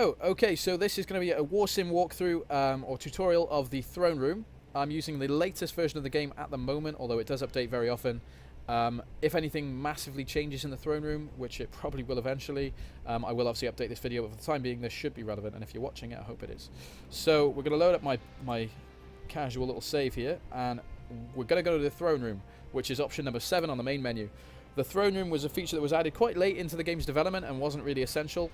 So, okay, so this is going to be a Warsim walkthrough or tutorial of the throne room. I'm using the latest version of the game at the moment, although it does update very often. If anything massively changes in the throne room, which it probably will eventually, I will obviously update this video, but for the time being this should be relevant, and if you're watching it, I hope it is. So we're going to load up my casual little save here, and we're going to go to the throne room, which is option number 7 on the main menu. The throne room was a feature that was added quite late into the game's development and wasn't really essential,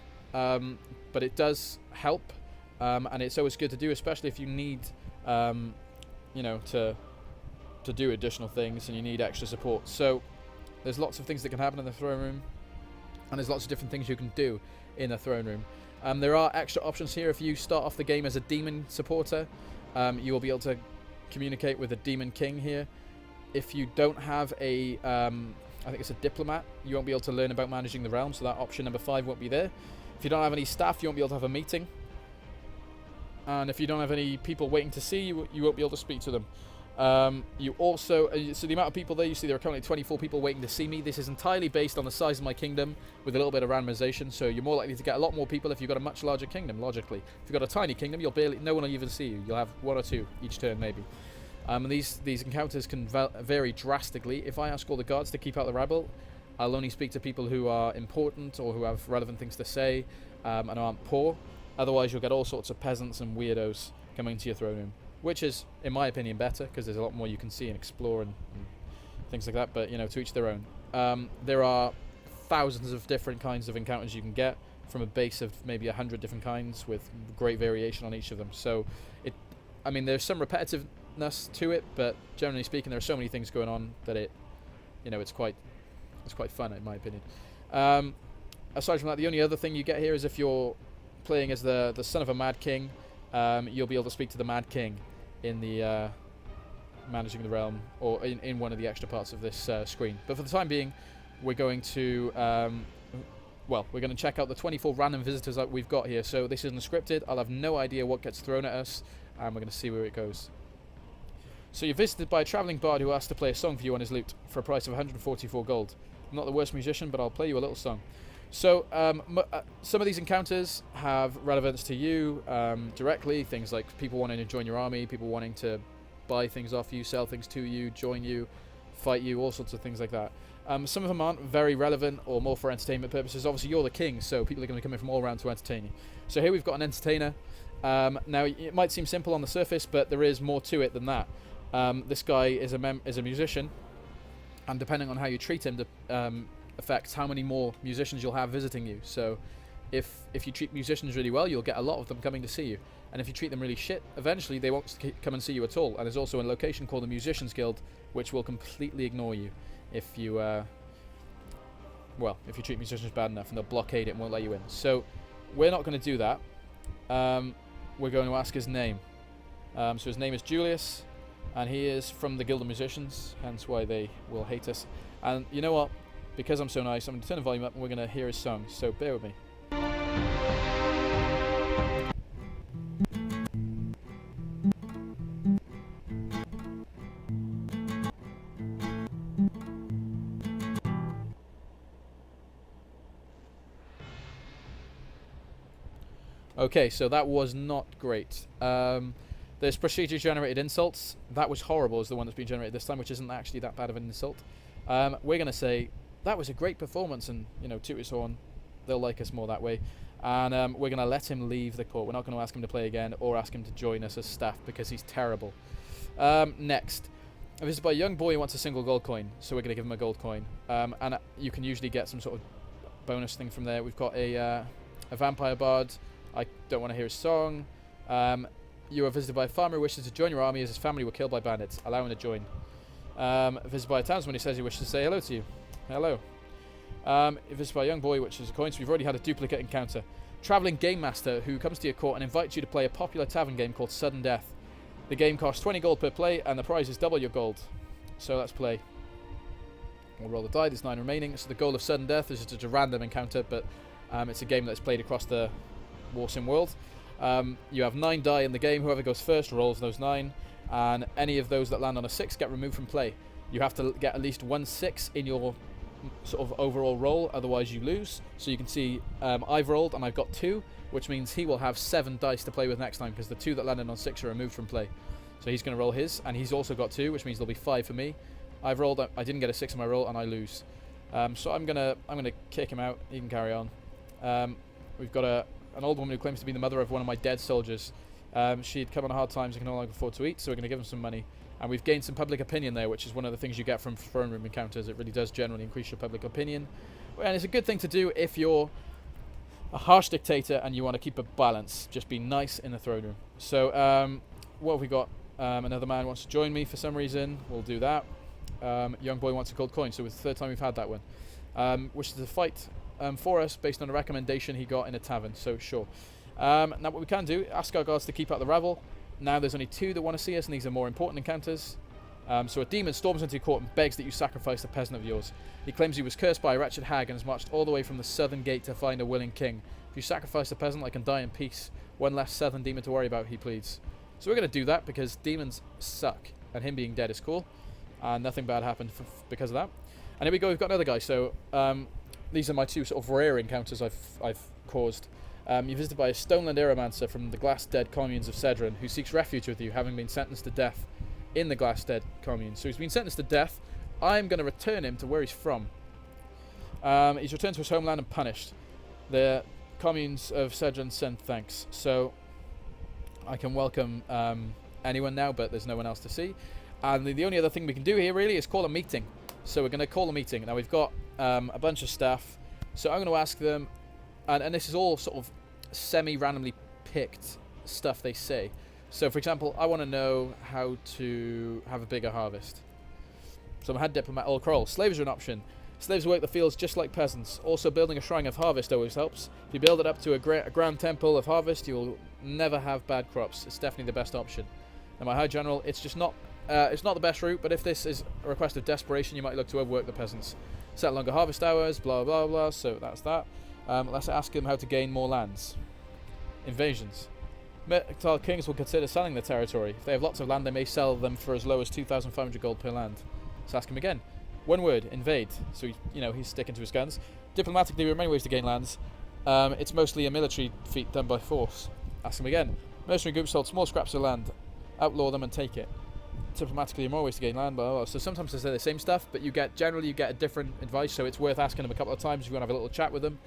but it does help, and it's always good to do, especially if you need, you know, to do additional things and you need extra support. So there's lots of things that can happen in the throne room, and there's lots of different things you can do in the throne room. There are extra options here. If you start off the game as a demon supporter, you will be able to communicate with a demon king here. If you don't have a I think it's a diplomat, you won't be able to learn about managing the realm, so that option number 5 won't be there. If you don't have any staff, you won't be able to have a meeting, and if you don't have any people waiting to see you, you won't be able to speak to them. You also, so the amount of people there, you see there are currently 24 people waiting to see me. This is entirely based on the size of my kingdom with a little bit of randomization, so you're more likely to get a lot more people if you've got a much larger kingdom, logically. If you've got a tiny kingdom, no one will even see you. You'll have 1 or 2 each turn, maybe. And these encounters can vary drastically. If I ask all the guards to keep out the rabble, I'll only speak to people who are important or who have relevant things to say and aren't poor. Otherwise, you'll get all sorts of peasants and weirdos coming to your throne room, which is, in my opinion, better because there's a lot more you can see and explore and things like that. But, you know, to each their own. There are thousands of different kinds of encounters you can get from a base of maybe 100 different kinds with great variation on each of them. So, I mean, there's some repetitiveness to it, but generally speaking, there are so many things going on that it's quite fun, in my opinion. Aside from that, the only other thing you get here is if you're playing as the son of a mad king, you'll be able to speak to the mad king in the managing the realm, or in one of the extra parts of this screen. But for the time being, we're going to check out the 24 random visitors that we've got here. So this isn't scripted. I'll have no idea what gets thrown at us, and we're going to see where it goes. So you're visited by a travelling bard who asks to play a song for you on his lute for a price of 144 gold. I'm not the worst musician, but I'll play you a little song. So some of these encounters have relevance to you directly, things like people wanting to join your army, people wanting to buy things off you, sell things to you, join you, fight you, all sorts of things like that. Some of them aren't very relevant or more for entertainment purposes. Obviously, you're the king, so people are going to come in from all around to entertain you. So here we've got an entertainer. Now, it might seem simple on the surface, but there is more to it than that. This guy is a musician, and depending on how you treat him, affects how many more musicians you'll have visiting you. So if you treat musicians really well, you'll get a lot of them coming to see you, and if you treat them really shit, eventually they won't come and see you at all. And there's also a location called the Musicians Guild, which will completely ignore you if you treat musicians bad enough, and they'll blockade it and won't let you in. So we're not going to do that. We're going to ask his name. So his name is Julius, and he is from the Guild of Musicians, hence why they will hate us. And you know what? Because I'm so nice, I'm going to turn the volume up and we're going to hear his song, so bear with me. Okay, so that was not great. There's procedure generated insults. That was horrible as the one that's been generated this time, which isn't actually that bad of an insult. We're going to say that was a great performance, and, you know, toot his horn. They'll like us more that way. And we're going to let him leave the court. We're not going to ask him to play again or ask him to join us as staff because he's terrible. Next. This is by a young boy who wants a single gold coin, so we're going to give him a gold coin. And you can usually get some sort of bonus thing from there. We've got a vampire bard. I don't want to hear his song. You are visited by a farmer who wishes to join your army as his family were killed by bandits. Allow him to join. Visited by a townsman who says he wishes to say hello to you. Hello. Visited by a young boy, which is a coin, so we've already had a duplicate encounter. Travelling game master who comes to your court and invites you to play a popular tavern game called Sudden Death. The game costs 20 gold per play, and the prize is double your gold. So let's play. We'll roll the die. There's 9 remaining. So the goal of Sudden Death is just a random encounter, but it's a game that's played across the Warsim world. You have 9 die in the game. Whoever goes first rolls those 9, and any of those that land on a 6 get removed from play. You have to get at least 1 6 in your sort of overall roll, otherwise you lose. So you can see I've rolled and I've got 2, which means he will have 7 dice to play with next time, because the 2 that landed on 6 are removed from play. So he's going to roll his, and he's also got 2, which means there'll be 5 for me. I've rolled, I didn't get a 6 on my roll, and I lose. So I'm gonna kick him out. He can carry on. We've got an old woman who claims to be the mother of one of my dead soldiers. She'd come on hard times and can no longer afford to eat, so we're going to give him some money. And we've gained some public opinion there, which is one of the things you get from throne room encounters. It really does generally increase your public opinion. And it's a good thing to do if you're a harsh dictator and you want to keep a balance. Just be nice in the throne room. So what have we got? Another man wants to join me for some reason. We'll do that. Young boy wants a gold coin, so it's the third time we've had that one. Wishes to fight for us based on a recommendation he got in a tavern, so sure. Now what we can do, ask our guards to keep out the rabble. Now there's only 2 that want to see us, and these are more important encounters. So a demon storms into your court and begs that you sacrifice a peasant of yours. He claims he was cursed by a wretched hag and has marched all the way from the southern gate to find a willing king. If you sacrifice the peasant, I can die in peace. One less southern demon to worry about, he pleads. So we're going to do that because demons suck, and him being dead is cool, and nothing bad happened because of that. And here we go, we've got another guy. So these are my 2 sort of rare encounters I've caused. You're visited by a Stoneland Aeromancer from the Glass-Dead communes of Cedron, who seeks refuge with you, having been sentenced to death in the Glass-Dead commune. So he's been sentenced to death. I'm going to return him to where he's from. He's returned to his homeland and punished. The communes of Cedron send thanks. So I can welcome anyone now, but there's no one else to see. And the only other thing we can do here really is call a meeting. So we're going to call a meeting. Now we've got a bunch of staff. So I'm going to ask them, and this is all sort of semi-randomly picked stuff they say. So for example, I want to know how to have a bigger harvest. So I'm a head diplomat. Old Kroll. Slaves are an option. Slaves work the fields just like peasants. Also, building a shrine of harvest always helps. If you build it up to a grand temple of harvest, you'll never have bad crops. It's definitely the best option. And my High General, it's just not the best route, but if this is a request of desperation, you might look to overwork the peasants. Set longer harvest hours, blah blah blah, so that's that. Let's ask them how to gain more lands. Invasions. Mercantile kings will consider selling their territory. If they have lots of land, they may sell them for as low as 2,500 gold per land. Let's ask him again. One word, invade. So he's sticking to his guns. Diplomatically, there are many ways to gain lands. It's mostly a military feat done by force. Ask him again. Mercenary groups hold small scraps of land. Outlaw them and take it. Diplomatically, there are more ways to gain land. Blah, blah, blah. So sometimes they say the same stuff, but generally you get a different advice. So it's worth asking them a couple of times if you want to have a little chat with them.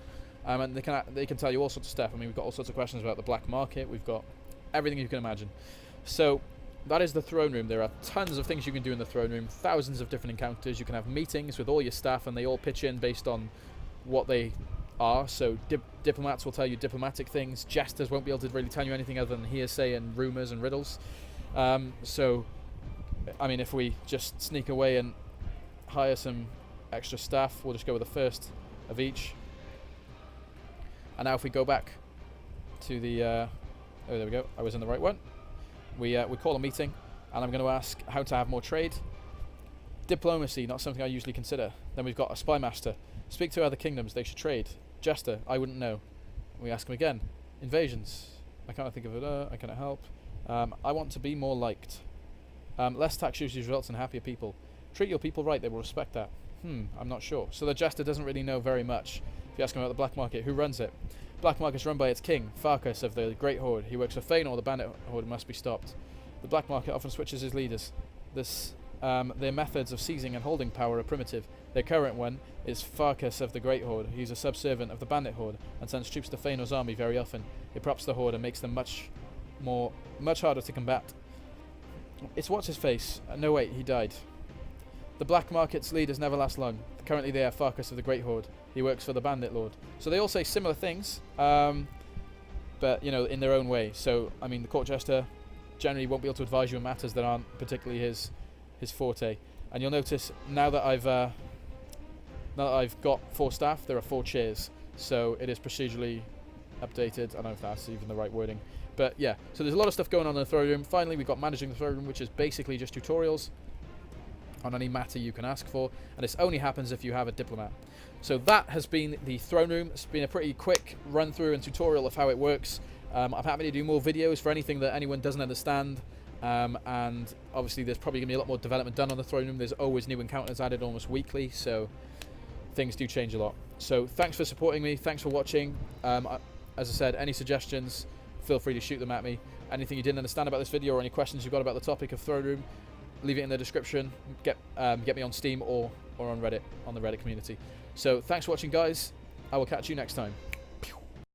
And they can tell you all sorts of stuff. I mean, we've got all sorts of questions about the black market. We've got everything you can imagine. So that is the throne room. There are tons of things you can do in the throne room. Thousands of different encounters. You can have meetings with all your staff, and they all pitch in based on what they are. So diplomats will tell you diplomatic things. Jesters won't be able to really tell you anything other than hearsay and rumours and riddles. So, I mean, if we just sneak away and hire some extra staff, we'll just go with the first of each. And now if we go back to the... oh, there we go. I was in the right one. We call a meeting, and I'm going to ask how to have more trade. Diplomacy, not something I usually consider. Then we've got a spy master. Speak to other kingdoms, they should trade. Jester, I wouldn't know. We ask him again. Invasions. I can't think of it. I cannot help. I want to be more liked. Less tax usually results in happier people. Treat your people right, they will respect that. I'm not sure. So the jester doesn't really know very much. If you ask him about the black market, who runs it? Black market is run by its king, Farkas of the Great Horde. He works for Feanor, the bandit horde must be stopped. The black market often switches his leaders. Their methods of seizing and holding power are primitive. Their current one is Farkas of the Great Horde. He's a subservient of the bandit horde and sends troops to Feanor's army very often. He props the horde and makes them much harder to combat. It's what's his face? No wait, he died. The black market's leaders never last long. Currently they are Farkas of the Great Horde. He works for the bandit lord. So they all say similar things, but in their own way. So I mean, the court jester generally won't be able to advise you on matters that aren't particularly his forte. And you'll notice now that I've got 4 staff, there are 4 chairs. So it is procedurally updated. I don't know if that's even the right wording. But yeah, so there's a lot of stuff going on in the throne room. Finally, we've got managing the throne room, which is basically just tutorials on any matter you can ask for. And this only happens if you have a diplomat. So that has been the throne room. It's been a pretty quick run through and tutorial of how it works. I'm happy to do more videos for anything that anyone doesn't understand. And obviously there's probably going to be a lot more development done on the throne room. There's always new encounters added almost weekly. So things do change a lot. So thanks for supporting me. Thanks for watching. As I said, any suggestions, feel free to shoot them at me. Anything you didn't understand about this video or any questions you've got about the topic of throne room, leave it in the description. Get me on Steam or on Reddit, on the Reddit community. So thanks for watching, guys. I will catch you next time.